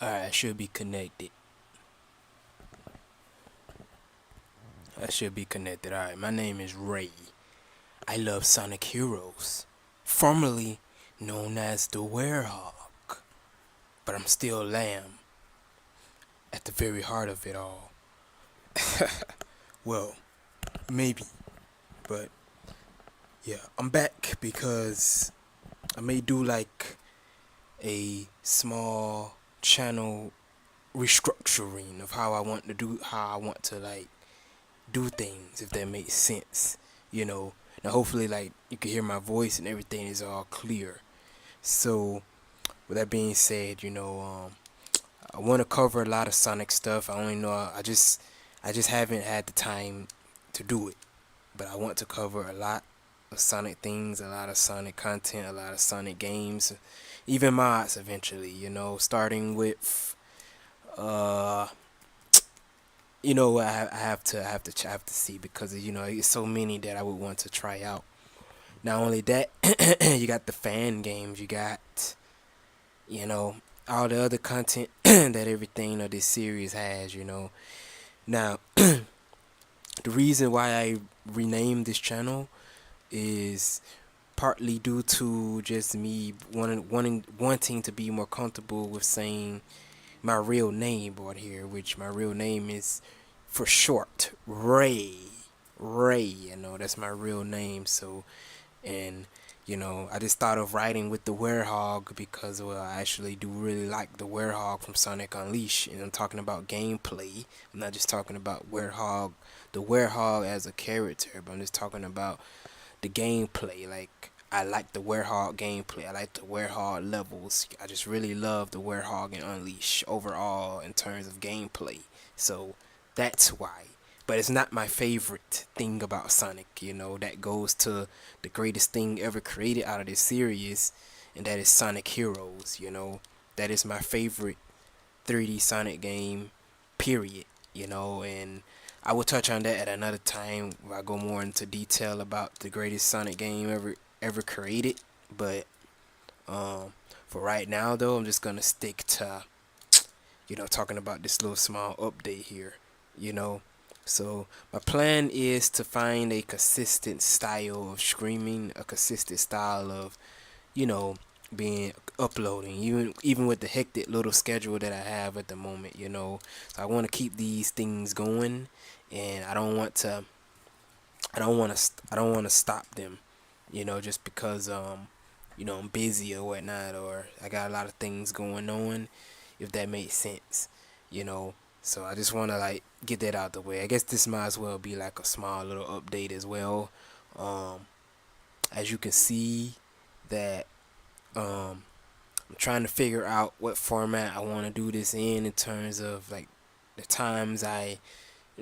Alright, I should be connected. I should be connected. Alright, my name is Ray. I love Sonic Heroes, formerly known as the Werehog, but I'm still Lamb at the very heart of it all. Well, maybe, but yeah, I'm back because I may do like a small channel restructuring of how I want to like do things, if that makes sense. You know, now hopefully like you can hear my voice and everything is all clear. So with that being said, I want to cover a lot of Sonic stuff. I only know I just haven't had the time to do it, but I want to cover a lot of Sonic things, a lot of Sonic content, a lot of Sonic games, even mods eventually. Starting with uh I have to see because it's so many that I would want to try out. Not only that, you got the fan games, you got you know all the other content that everything of this series has. Now the reason why I renamed this channel is partly due to just me wanting to be more comfortable with saying my real name on here, which my real name is for short Ray. Ray, that's my real name. So, and I just thought of writing with the Werehog because, well, I actually do really like the Werehog from Sonic Unleashed, and I'm talking about gameplay. I'm not just talking about the Werehog as a character, but I'm just talking about the gameplay. Like, I like the Werehog gameplay. I like the Werehog levels. I just really love the Werehog and Unleash overall in terms of gameplay. So that's why. But it's not my favorite thing about Sonic. That goes to the greatest thing ever created out of this series, and that is Sonic Heroes. That is my favorite 3D Sonic game, period. And I will touch on that at another time where I go more into detail about the greatest Sonic game ever created. But for right now, though, I'm just gonna stick to talking about this little small update here. You know, so my plan is to find a consistent style of screaming, a consistent style of you know being uploading, even with the hectic little schedule that I have at the moment. So I want to keep these things going, and I don't want to stop them, just because I'm busy or whatnot, or I got a lot of things going on, if that makes sense. you know so I just want to like get that out the way. I guess this might as well be like a small little update as well. um as you can see that I'm trying to figure out what format I want to do this in terms of like the times I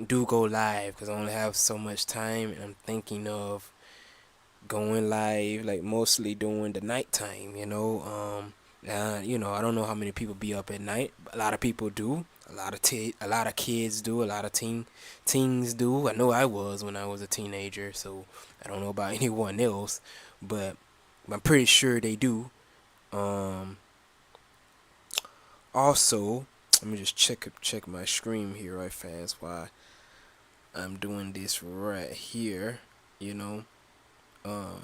do go live, because I only have so much time, and I'm thinking of going live like mostly during the nighttime. I don't know how many people be up at night, but a lot of people do. A lot of kids do. A lot of teens do. I know I was when I was a teenager, so I don't know about anyone else, but I'm pretty sure they do. Um, Also, let me just check my screen here right fast while I'm doing this right here. You know, uh,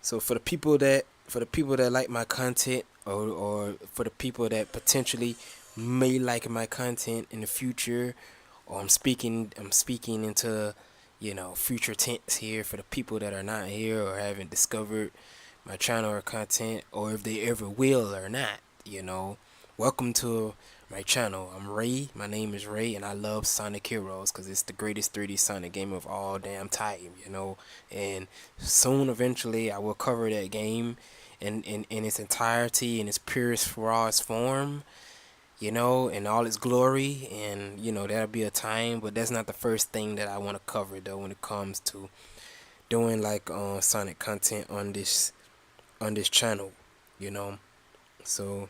so for the people that like my content, or for the people that potentially may like my content in the future, or I'm speaking into future tense here for the people that are not here or haven't discovered my channel or content, or if they ever will or not. Welcome to my channel. I'm Ray. My name is Ray, and I love Sonic Heroes because it's the greatest 3D Sonic game of all damn time. And soon, eventually, I will cover that game in its entirety, in its purest, rawest form. In all its glory, and that'll be a time. But that's not the first thing that I want to cover, though, when it comes to doing like Sonic content on this channel. You know, so.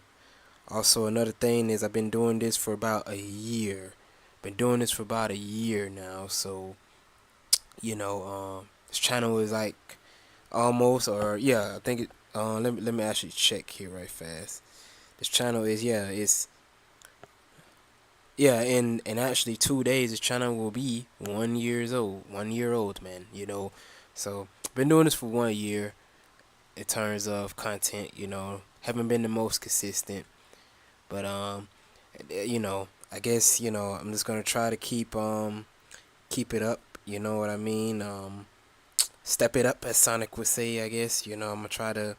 Also, another thing is I've been doing this for about a year. Been doing this for about a year now. So, this channel is like almost, or yeah, I think it. Let me actually check here right fast. This channel is, yeah, it's, yeah, in actually 2 days this channel will be 1 years old. 1 year old, man. So been doing this for 1 year in terms of content. Haven't been the most consistent, but I guess I'm just gonna try to keep it up. You know what I mean? Step it up, as Sonic would say. I guess I'm gonna try to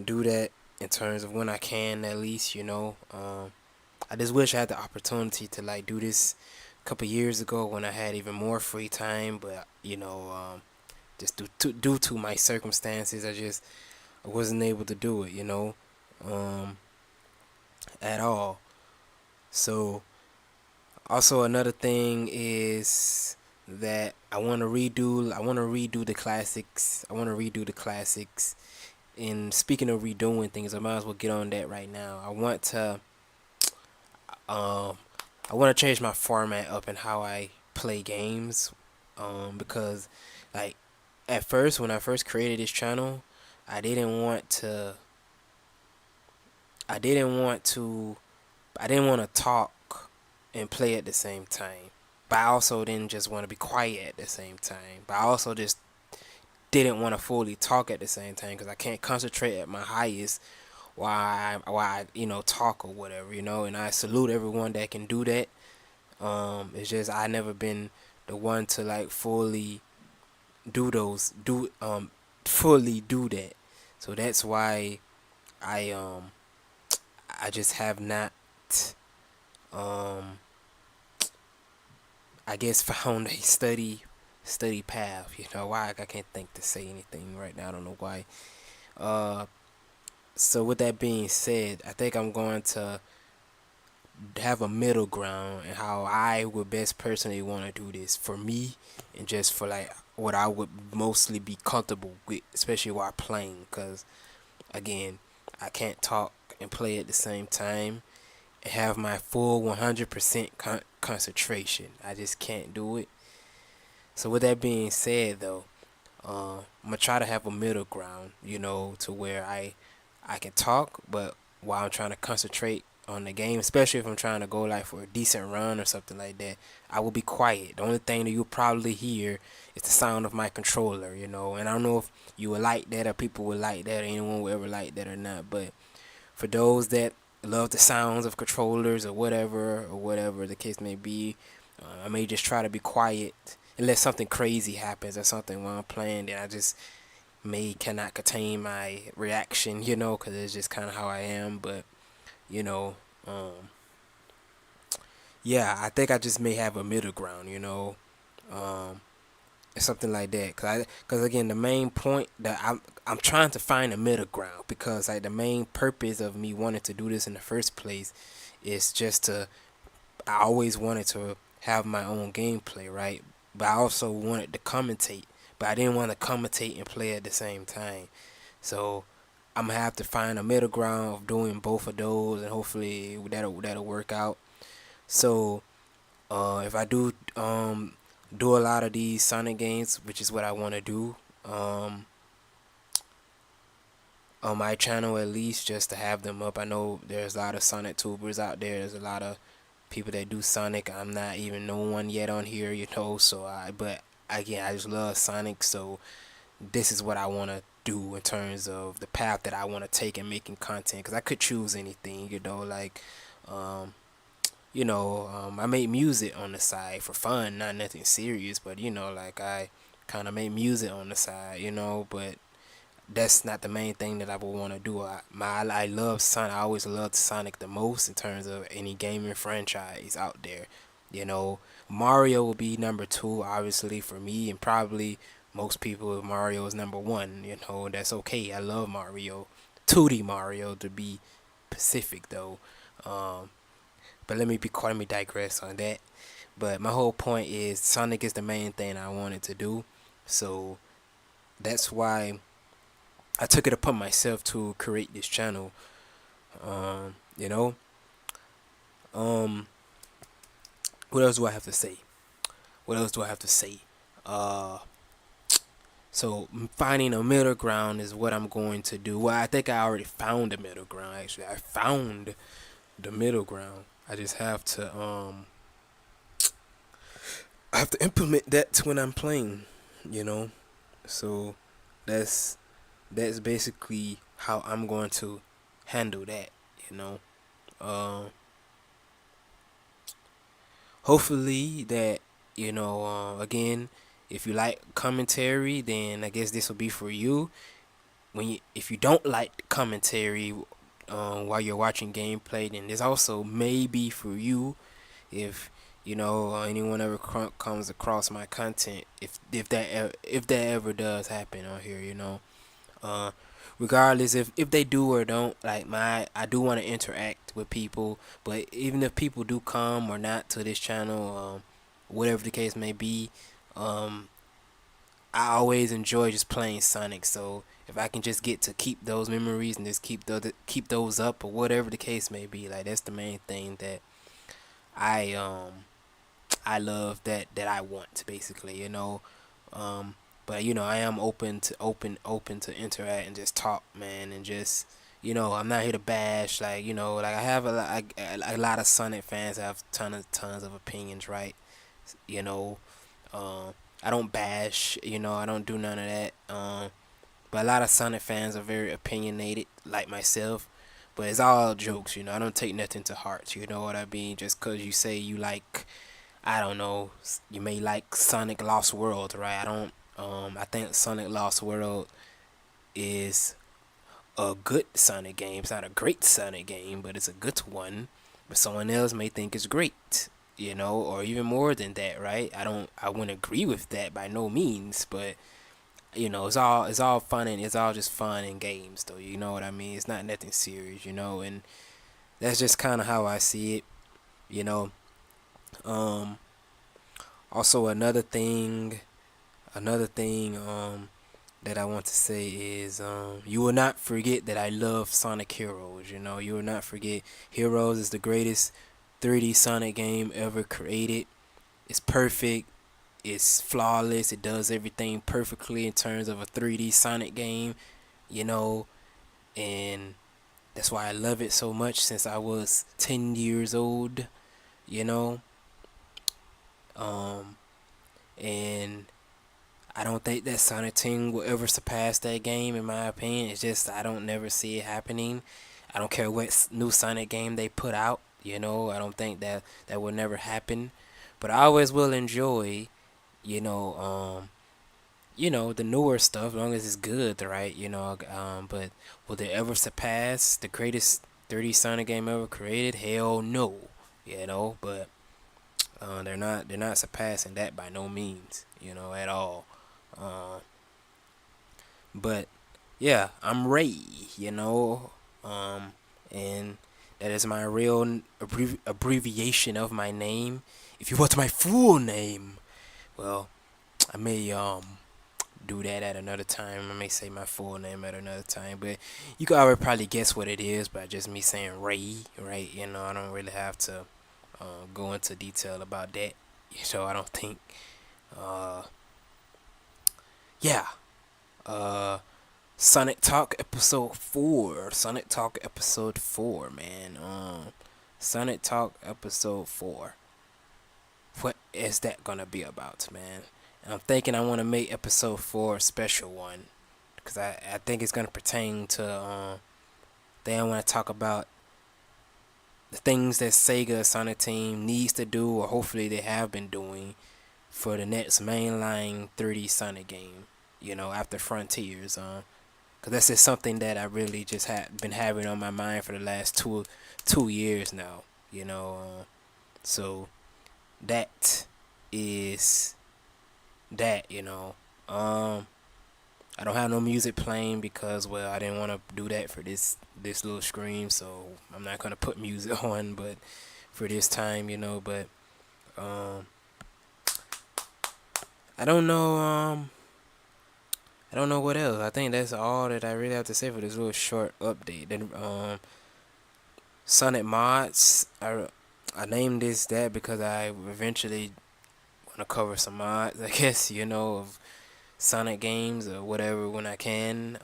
do that in terms of when I can, at least. I just wish I had the opportunity to like do this a couple years ago when I had even more free time, but just due to my circumstances, I wasn't able to do it. Um, at all. So also another thing is that I want to redo the classics. And speaking of redoing things, I might as well get on that right now. Um I want to change my format up and how I play games. Because like at first when I first created this channel, I didn't want to I didn't want to I didn't want to talk and play at the same time. But I also didn't just want to be quiet at the same time. But I also just didn't want to fully talk at the same time because I can't concentrate at my highest while I talk or whatever. And I salute everyone that can do that. It's just I never been the one to like do those do fully do that. So that's why I I just have not um I guess found a study path. Why I can't think to say anything right now. I don't know why. Uh, so with that being said, I think I'm going to have a middle ground and how I would best personally want to do this for me and just for like what I would mostly be comfortable with, especially while playing. Cause again, I can't talk and play at the same time and have my full 100% concentration. I just can't do it. So with that being said, though, I'm gonna try to have a middle ground, to where I can talk, but while I'm trying to concentrate on the game, especially if I'm trying to go like for a decent run or something like that, I will be quiet. The only thing that you'll probably hear is the sound of my controller, and I don't know if you would like that or people would like that or anyone will ever like that or not, but for those that love the sounds of controllers or whatever the case may be, I may just try to be quiet unless something crazy happens or something while I'm playing. Then I just may cannot contain my reaction, because it's just kind of how I am. But you know, um, yeah, I think I just may have a middle ground, um, something like that. Cause again, the main point that I'm trying to find a middle ground because like the main purpose of me wanting to do this in the first place is just to I always wanted to have my own gameplay, right? But I also wanted to commentate, but I didn't want to commentate and play at the same time. So I'm gonna have to find a middle ground of doing both of those, and hopefully that'll work out. So if I do a lot of these Sonic games, which is what I want to do, um, on my channel at least, just to have them up. I know there's a lot of Sonic tubers out there. There's a lot of people that do Sonic. I'm not even no one yet on here, So but again, I just love Sonic. So this is what I want to do in terms of the path that I want to take in making content. Because I could choose anything, like, um, I make music on the side for fun, not nothing serious. But like I kind of make music on the side, but that's not the main thing that I would want to do. I love Sonic. I always loved Sonic the most in terms of any gaming franchise out there. You know, Mario will be number two, obviously for me, and probably most people. Mario is number one. That's okay. I love Mario, 2D Mario to be specific though. Um, but let me digress on that. But my whole point is Sonic is the main thing I wanted to do, so that's why I took it upon myself to create this channel. Um, you know, um, what else do I have to say? What else do I have to say? Uh, So finding a middle ground is what I'm going to do. Well, I think I already found the middle ground. Actually, I found the middle ground. I just have to implement that when I'm playing, you know. So that's that's basically how I'm going to handle that, you know. Uh, Hopefully that again, if you like commentary, then I guess this will be for you. If you don't like commentary while you're watching gameplay, then this also may be for you. If anyone ever comes across my content, if that ever does happen on here, uh, regardless if they do or don't, like I do want to interact with people, but even if people do come or not to this channel, whatever the case may be, um, I always enjoy just playing Sonic. So if I can just get to keep those memories and just keep those up or whatever the case may be, like that's the main thing that I I love, that I want basically, but I am open to interact and just talk, man, and just I'm not here to bash, like like I have a lot of Sonic fans have tons of opinions, right? you know I don't bash, I don't do none of that, but a lot of Sonic fans are very opinionated like myself, but it's all jokes, I don't take nothing to heart, you know what I mean? Just cause you say you like, I don't know, you may like Sonic Lost World, right? I don't. I think Sonic Lost World is a good Sonic game. It's not a great Sonic game, but it's a good one. But someone else may think it's great, or even more than that, right? I wouldn't agree with that by no means, but it's all fun, and it's all just fun and games, though. You know what I mean? It's not nothing serious, and that's just kind of how I see it, you know. Um, Also, another thing that I want to say is, you will not forget that I love Sonic Heroes. You will not forget Heroes is the greatest 3D Sonic game ever created. It's perfect. It's flawless. It does everything perfectly in terms of a 3D Sonic game. You know, and that's why I love it so much since I was 10 years old. You know, um, and I don't think that Sonic Team will ever surpass that game, in my opinion. It's just I don't never see it happening. I don't care what new Sonic game they put out. I don't think that will never happen. But I always will enjoy, you know, um, the newer stuff, as long as it's good, right? But will they ever surpass the greatest 3D Sonic game ever created? Hell no. But they're not surpassing that by no means, at all. Uh, but yeah, I'm Ray, and that is my real abbreviation of my name. If you want my full name, well, I may do that at another time. I may say my full name at another time, but you can already probably guess what it is by just me saying Ray, right? I don't really have to go into detail about that. So I don't think. Uh, yeah. Uh, Sonic Talk episode 4. Sonic Talk episode 4, man. Sonic Talk episode 4. What is that gonna be about, man? And I'm thinking I want to make episode 4 a special one, because I think it's gonna pertain to they want to talk about the things that Sega Sonic Team needs to do, or hopefully they have been doing, for the next mainline 3D Sonic game. After Frontiers. Cause that's just something that I really just had been having on my mind for the last 2 years now. So that is that. I don't have no music playing because, well, I didn't want to do that for this little screen, so I'm not gonna put music on. But for this time, but um, I don't know. I don't know what else. I think that's all that I really have to say for this little short update. Then Sonic Mods. I named this that because I eventually want to cover some mods, I guess, of Sonic games or whatever when I can.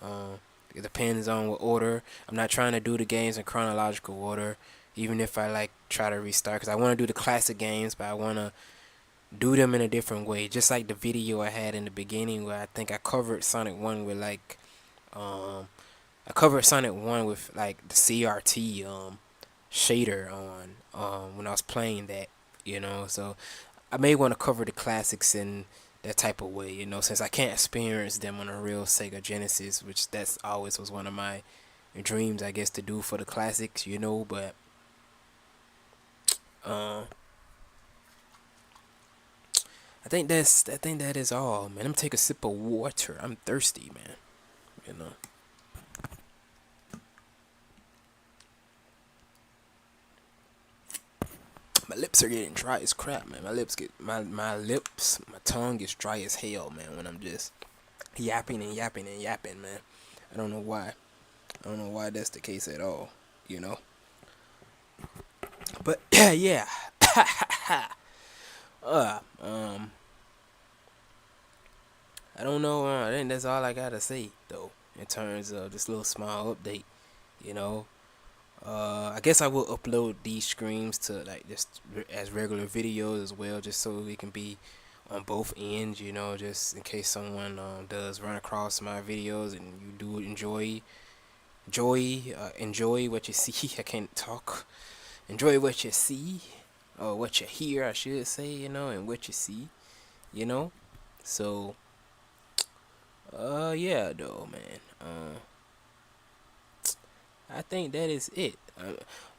It depends on what order. I'm not trying to do the games in chronological order, even if I like try to restart, because I want to do the classic games, but I want to do them in a different way. Just like the video I had in the beginning, where I think I covered Sonic 1 with like, um, I covered Sonic 1 with like the CRT shader on when I was playing that, So I may want to cover the classics in that type of way, since I can't experience them on a real Sega Genesis, which that's always was one of my dreams, I guess, to do for the classics, But uh, I think that is all, man. I'm gonna take a sip of water. I'm thirsty, man. You know. My lips are getting dry as crap, man. My tongue gets dry as hell, man, when I'm just yapping and yapping and yapping, man. I don't know why. I don't know why that's the case at all, you know. But yeah. uh, um, I don't know. I think that's all I gotta say though, in terms of this little small update. You know, I guess I will upload these streams to like just as regular videos as well, just so it can be on both ends. Just in case someone does run across my videos and you do enjoy what you see. I can't talk. Enjoy what you see, or what you hear, I should say. And what you see. You know, so yeah, though, man. I think that is it.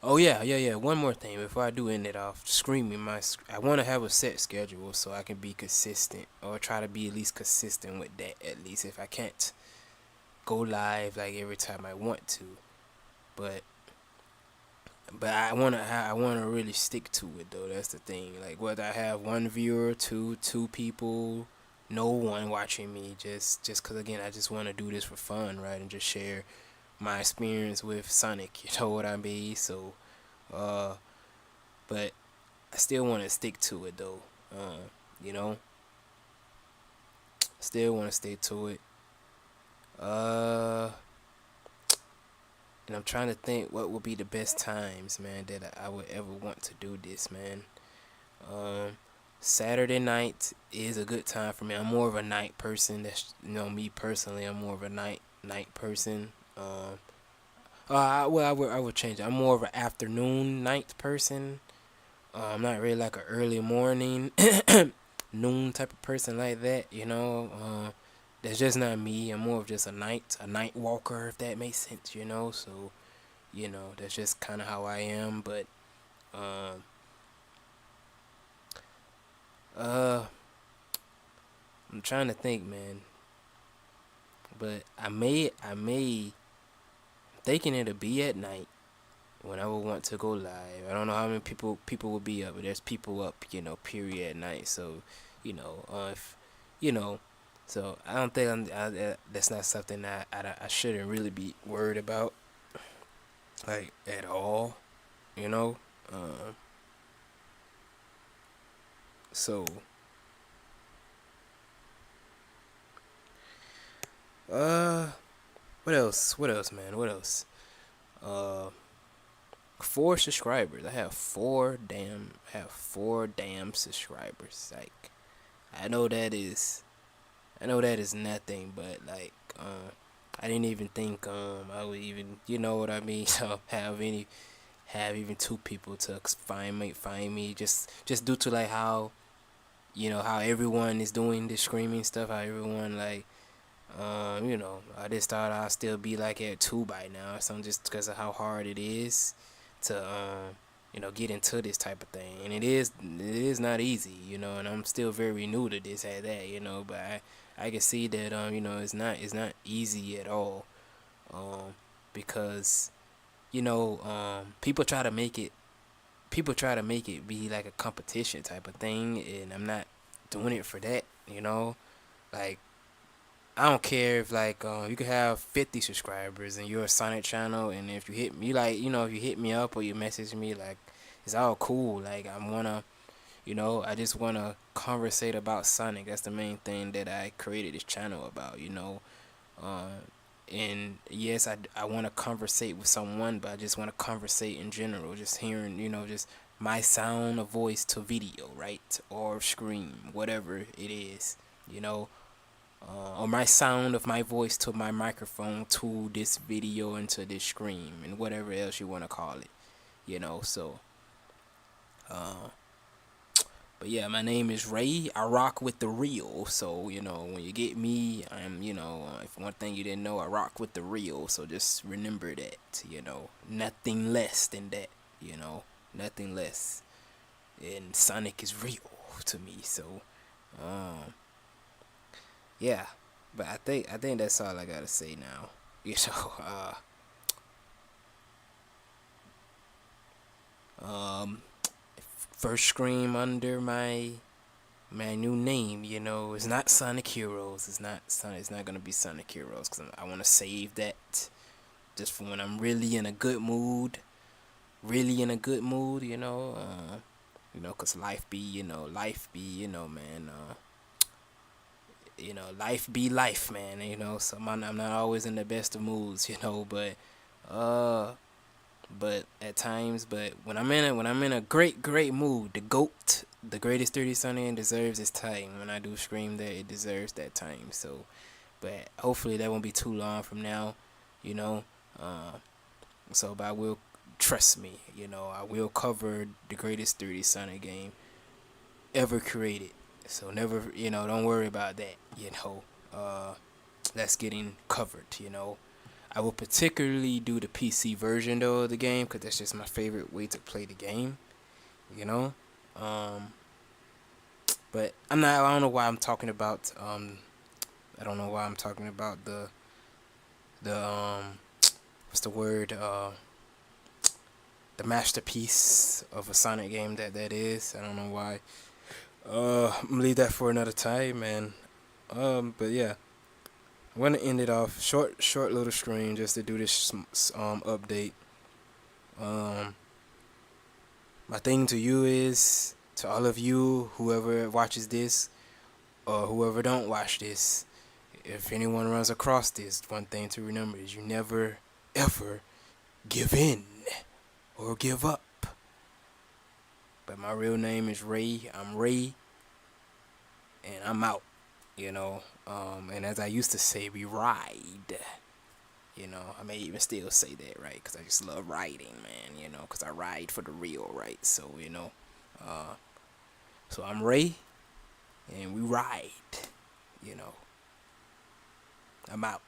Oh yeah. One more thing before I do end it off. Screaming I want to have a set schedule so I can be consistent, or try to be at least consistent with that. At least if I can't go live like every time I want to, but I wanna really stick to it though. That's the thing. Like whether I have one viewer, two people, no one watching me, just cause again I just want to do this for fun, right, and just share my experience with Sonic. You know what I mean? So, uh, but I still want to stick to it though. You know, still want to stick to it. Uh, and I'm trying to think what would be the best times, man, that I would ever want to do this, man. Um, Saturday night is a good time for me. I'm more of a night person. That's me personally. I'm more of a night person. I would change it. I'm more of an afternoon night person. I'm not really like an early morning noon type of person like that. That's just not me. I'm more of just a night walker, if that makes sense. So that's just kind of how I am. But um, uh, I'm trying to think, man. But I may thinking it'll be at night when I would want to go live. I don't know how many people will be up, but there's people up, period at night. So, if you know, so I don't think that's not something I shouldn't really be worried about, like at all, you know. Um, so uh, what else? What else, man? What else? Uh, 4 subscribers. I have four damn subscribers. Like I know that is nothing, but like I didn't even think I would even, you know what I mean, so have even two people to find me, just due to like how how everyone is doing this screaming stuff, how everyone like I just thought I'd still be like at two by now or something, just because of how hard it is to get into this type of thing. And it is not easy, and I'm still very new to this at that, but I can see that it's not easy at all. um because people try to make it be like a competition type of thing, and I'm not doing it for that. Like, I don't care if like you could have 50 subscribers and you're a Sonic channel, and if you hit me, like, if you hit me up or you message me, like, it's all cool. Like, I wanna You know, I just want to conversate about Sonic. That's the main thing that I created this channel about, you know. Uh, and yes, I want to conversate with someone, but I just want to conversate in general. Just hearing, you know, just my sound of voice to video, right? Or scream, whatever it is, you know. Or my sound of my voice to my microphone to this video and to this scream and whatever else you want to call it, you know. So, uh, but yeah, my name is Ray. I rock with the real. So, you know, when you get me, I'm, you know, if one thing you didn't know, I rock with the real. So just remember that, you know, nothing less than that, you know, nothing less. And Sonic is real to me. So, um, yeah. But I think that's all I gotta say now. You know, um, first scream under my new name, you know, it's not Sonic Heroes. It's not gonna be Sonic Heroes because I want to save that just for when I'm really in a good mood. Really in a good mood, you know. You know, cause life be, you know, man. You know, life be life, man. You know, so I'm not always in the best of moods, you know, uh, but at times, but when I'm in a great mood, the goat, the greatest 30 Sunny deserves his time. When I do scream that, it deserves that time. So, but hopefully that won't be too long from now, you know. Uh, but I will, trust me, you know, I will cover the greatest 30 Sunny game ever created. So never, you know, don't worry about that, you know. That's getting covered, you know. I will particularly do the PC version though of the game because that's just my favorite way to play the game, you know. Um, but I'm not. I don't know why I'm talking about. I don't know why I'm talking about the what's the word? The masterpiece of a Sonic game that is. I don't know why. I'm gonna leave that for another time, man. But yeah, I'm gonna end it off short little screen just to do this update. Um, my thing to you is, to all of you, whoever watches this or whoever don't watch this, if anyone runs across this, one thing to remember is you never ever give in or give up. But my real name is Ray. I'm Ray, and I'm out. You know, and as I used to say, we ride. You know, I may even still say that, right? Because I just love riding, man. You know, because I ride for the real, right? So, you know, uh, so I'm Ray, and we ride. You know, I'm out.